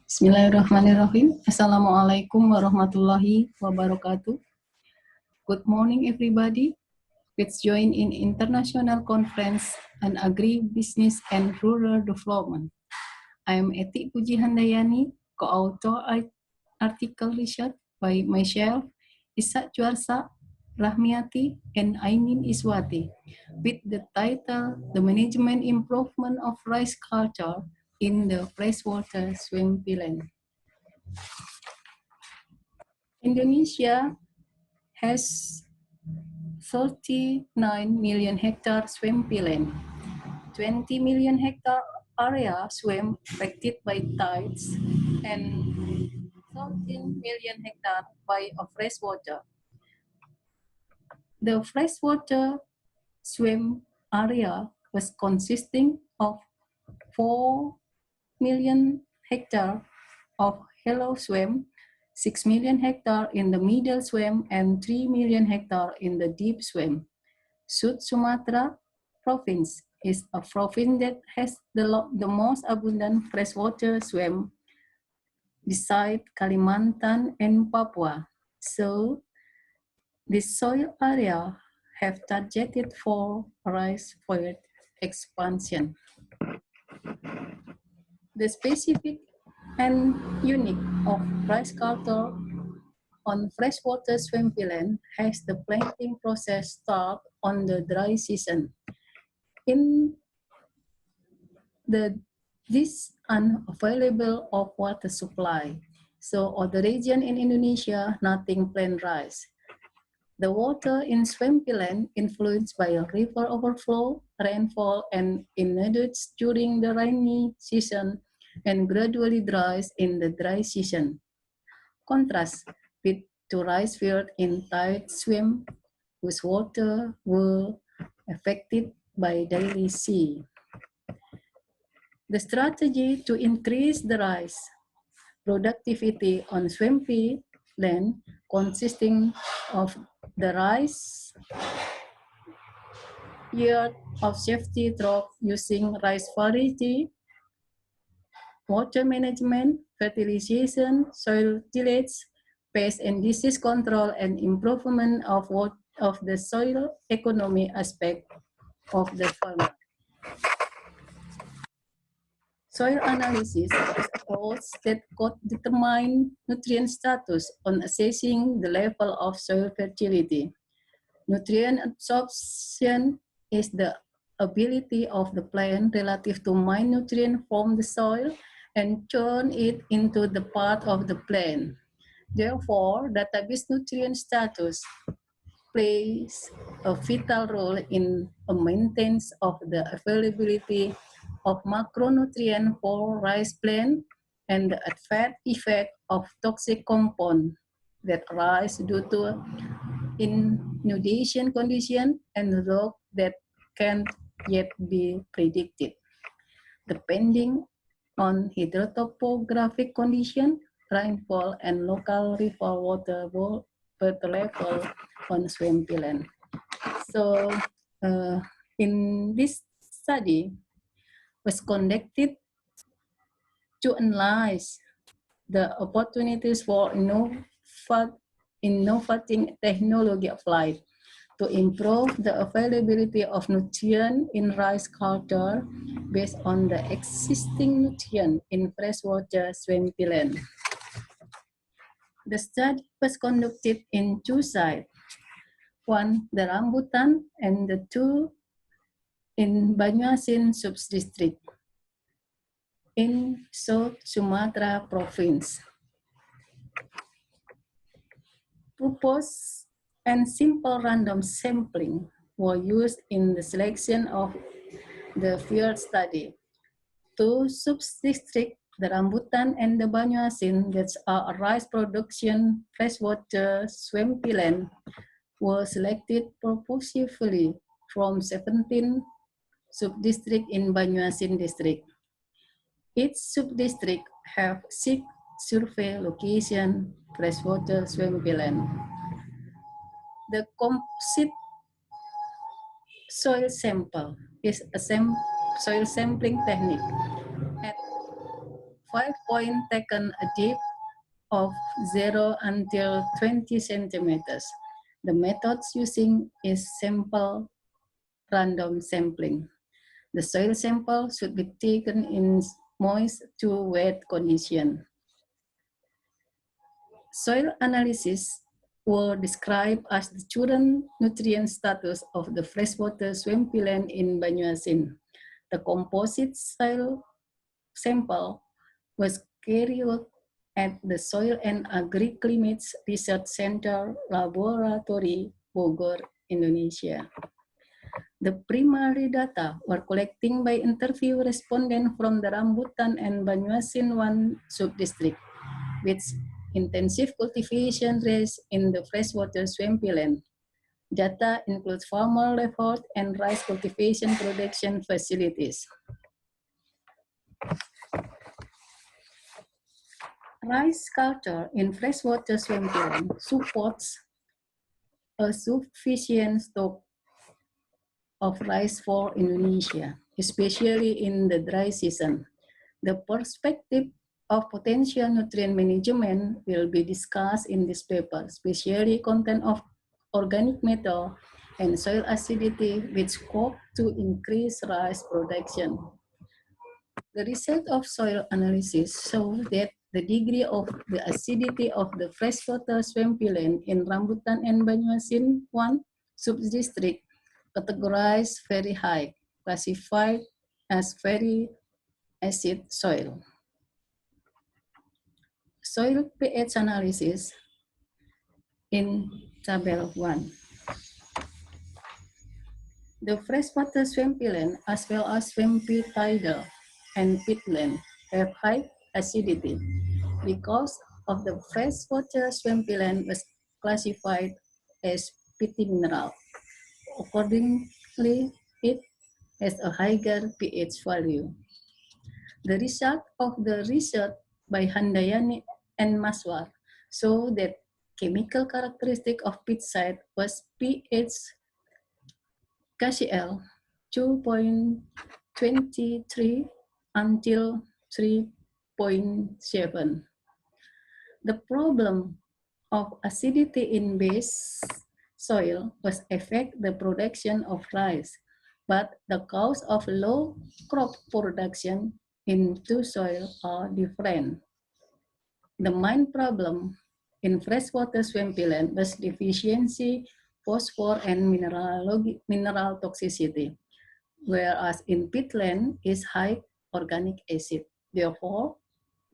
Bismillahirrahmanirrahim. Assalamualaikum warahmatullahi wabarakatuh. Good morning, everybody. Let's join in International Conference on Agribusiness and Rural Development. I am Eti Puji Handayani, co-author article research by myself, Isak Juarsa, Rahmiati, and Aimin Iswati, with the title The Management Improvement of Rice Culture in the Freshwater Swampland. Indonesia has 39 million hectare swampland, 20 million hectare area swamp affected by tides, and 13 million hectare by freshwater. The freshwater swamp area was consisting of 4 million hectare of shallow swamp, 6 million hectare in the middle swamp, and 3 million hectare in the deep swamp. South Sumatra province is a province that has the most abundant freshwater swamp beside Kalimantan and Papua. So this soil area have targeted for rice field expansion. The specific and unique of rice culture on freshwater swampland has the planting process start on the dry season. In this unavailable of water supply, so all the region in Indonesia nothing plant rice. The water in swampland influenced by a river overflow, rainfall, and inundates during the rainy season and gradually dries in the dry season. Contrast with to rice field in tide swamp whose water were affected by daily sea. The strategy to increase the rice productivity on swampy land consisting of the rice yield of safety drop using rice variety, water management, fertilization, soil tillage, pest and disease control, and improvement of the soil economy aspect of the farmer. Soil analysis is a approach that could determine nutrient status on assessing the level of soil fertility. Nutrient absorption is the ability of the plant relative to mine nutrient from the soil and turn it into the part of the plant. Therefore, database nutrient status plays a vital role in a maintenance of the availability of macronutrient for rice plant and the effect of toxic compound that arise due to inundation condition and drought that can't yet be predicted. Depending on hydrotopographic condition, rainfall, and local river water level on swampland. So in this study was conducted to analyze the opportunities for innovating technology applied to improve the availability of nutrient in rice culture based on the existing nutrient in freshwater swampland. The study was conducted in two sites, one the Rambutan and the two in Banyuasin subdistrict in South Sumatra province. Purpose and simple random sampling were used in the selection of the field study. Two subdistricts, the Rambutan and the Banyuasin, that are a rice production freshwater swampland, were selected purposefully from 17 subdistricts in Banyuasin district. Each subdistrict have 6 survey location freshwater swampland. The composite soil sample is a soil sampling technique. At 5-point taken a depth of 0 until 20 centimeters. The methods using is sample random sampling. The soil sample should be taken in moist to wet condition. Soil analysis were described as the current nutrient status of the freshwater swampland in Banyuasin. The composite soil sample was carried at the Soil and Agriclimates Research Center Laboratory, Bogor, Indonesia. The primary data were collected by interview respondents from the Rambutan and Banyuasin 1 subdistrict, which intensive cultivation rates in the freshwater swampland. Data includes farmer effort and rice cultivation production facilities. Rice culture in freshwater swampland supports a sufficient stock of rice for Indonesia, especially in the dry season. The perspective of potential nutrient management will be discussed in this paper, especially content of organic matter and soil acidity with scope to increase rice production. The result of soil analysis show that the degree of the acidity of the freshwater swampland in Rambutan and Banyuasin 1 subdistrict categorized very high, classified as very acid soil. Soil pH analysis in Table 1. The freshwater swampland as well as swampy tidal and peatland have high acidity because of the freshwater swampland was classified as peaty mineral. Accordingly, it has a higher pH value. The result of the research by Handayani and Maswar show that chemical characteristic of peat site was pH KCl 2.23 until 3.7. The problem of acidity in base soil was affect the production of rice, but the cause of low crop production in two soil are different. The main problem in freshwater swampland was deficiency, phosphorus, and mineral toxicity, whereas in peatland is high organic acid. Therefore,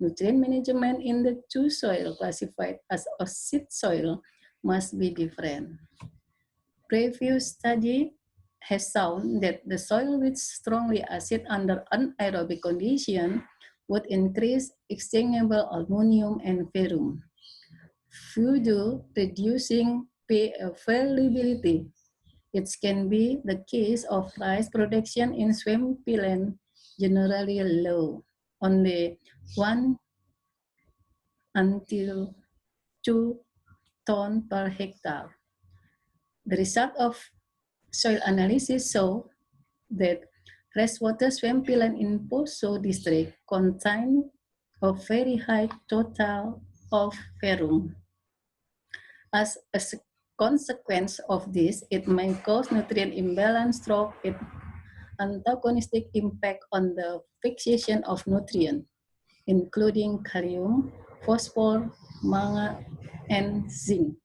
nutrient management in the two soil classified as acid soil must be different. Previous study has shown that the soil with strongly acid under anaerobic condition would increase exchangeable ammonium and ferrum, further reducing pay availability. It can be the case of rice production in swampland generally low, only 1 until 2 tons per hectare. The result of soil analysis show that freshwater swampland in Poso district contain a very high total of ferrum. As a consequence of this, it may cause nutrient imbalance through its antagonistic impact on the fixation of nutrients, including kalium, phosphorus, manganese, and zinc.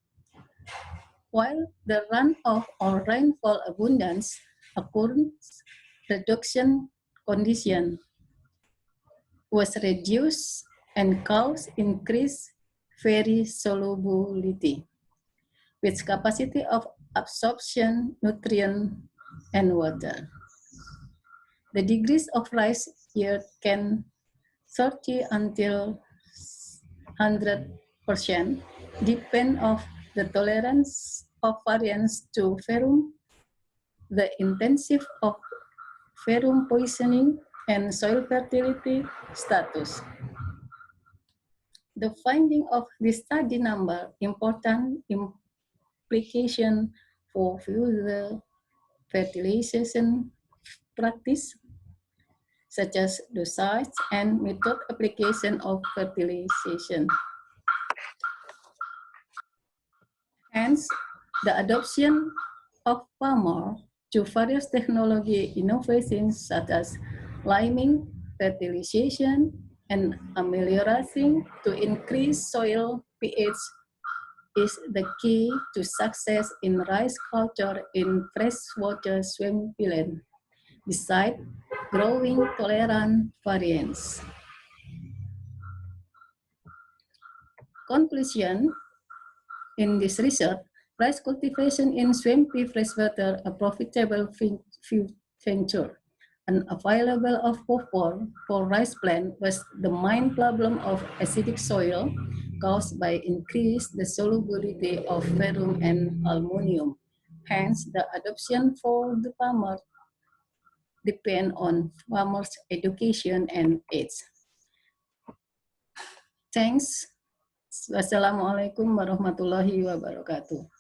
While the runoff or rainfall abundance occurs, reduction condition was reduced and caused increased very solubility, with capacity of absorption, nutrient, and water. The degrees of rice yield can 30 until 100% depend on the tolerance of variance to ferrum, the intensity of ferrum poisoning, and soil fertility status. The finding of this study number important implication for future fertilization practice. such as dosage and method application of fertilization. Hence, the adoption of farmer to various technology innovations such as liming, fertilization, and ameliorating to increase soil pH is the key to success in rice culture in freshwater swampland, besides growing tolerant variants. Conclusion: in this research, rice cultivation in swampy freshwater a profitable venture. An available of phosphor for rice plant was the main problem of acidic soil caused by increased the solubility of ferrum and aluminum. Hence, the adoption for the farmer depend on farmers' education and age. Thanks. Wassalamualaikum warahmatullahi wabarakatuh.